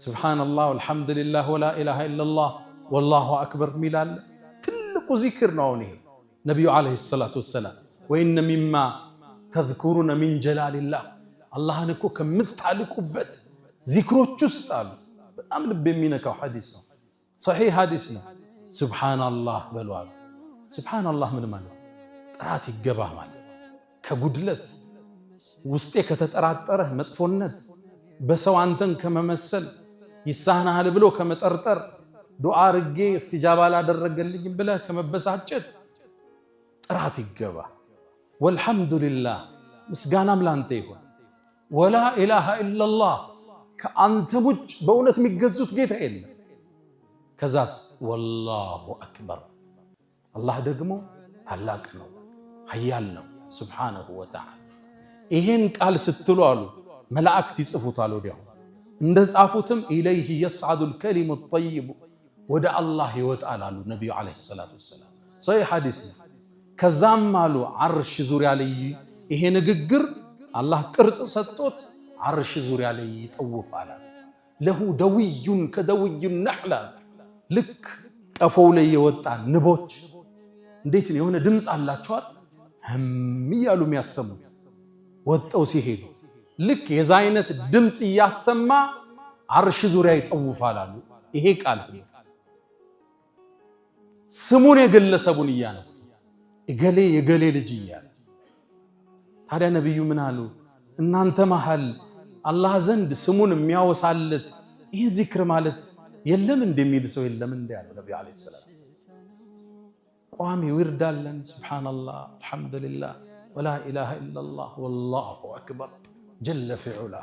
ሱብሃነላህ ወልሐምዱሊላህ ወላ ኢላሃ ኢለላህ ወላሁ አክበር ሚላል ትልቁ ዚክር ነው። ይሄ ነብዩ አለይሂ ሰላቱ ወሰላም ወኢነ ሚማ ተዝኩሩነ ሚን ጀላሊላህ አላህን እኮ ከምታልቁበት ዚክሮች ውስጥ አሉ። በጣም ልብ የሚነካው ሐዲስ ነው። ሰሒህ ሐዲስ ነው። ሱብሃነላህ በሏል። ሱብሃነላህ ምን ማለት ነው? ጥራት ይገባህ ማለት ከጉድለት ውስጤ ከተጠራጠረህ መጥፎነት በሰው አንተን ከመመሰል ይሳናሃል ብሎ ከመጠርጠር ዱዓ አርጌ እስቲጃባ ላደረገልኝ ብለህ ከመበሳጨት ጥራት ይገባህ። ወልሐምዱሊላህ ምስጋናም ላንተ ይሁን። ወላ ኢላሃ ኢለላህ ከአንተ ውጭ በእውነት የሚገዙት ጌታ የለም። ከዛስ ወላሁ አክበር አላህ ደግሞ ታላቅ ነው፣ ሀያል ነው ሱብሓነሁ ወተዓላ። ይሄን ቃል ስትሉ አሉ መላእክት ይጽፉታል። ወዲያው እንደ ጻፉትም ኢለይሂ የስዓዱል ከሊሙ ጠይቡ ወደ አላህ ይወጣል አሉ ነቢዩ ዓለይሂ ሰላቱ ወሰላም። ሰሒህ ሐዲስ ነው። ከዛም አሉ ዓርሽ ዙሪያ ላይ ይሄ ንግግር አላህ ቅርጽ ሰጥቶት ዓርሽ ዙሪያ ላይ ይጠውፋል። ለሁ ደውዩን ከደውዩ ነሕላ ልክ ቀፎው ላይ የወጣ ንቦች እንዴት ነው የሆነ ድምፅ አላቸዋል ህም እያሉ የሚያሰሙት ወጠው ሲሄዱ ልክ የዛ አይነት ድምፅ እያሰማ ዓርሽ ዙሪያ ይጠውፋል አሉ። ይሄ ቃል ስሙን የግለሰቡን እያነሳ እገሌ የገሌ ልጅ እያለ ታዲያ ነቢዩ ምን አሉ? እናንተ መሃል አላህ ዘንድ ስሙን የሚያወሳለት ይህ ዚክር ማለት የለም እንደሚል ሰው የለም እንደ ያለው ነብዩ አለይሂ ሰላም። ቋሚ ውርዳለን ሱብሃንአላህ አልሐምዱሊላህ ወላ ኢላሃ ኢለላህ ወላሁ አክበር ጀለ ፊዑላ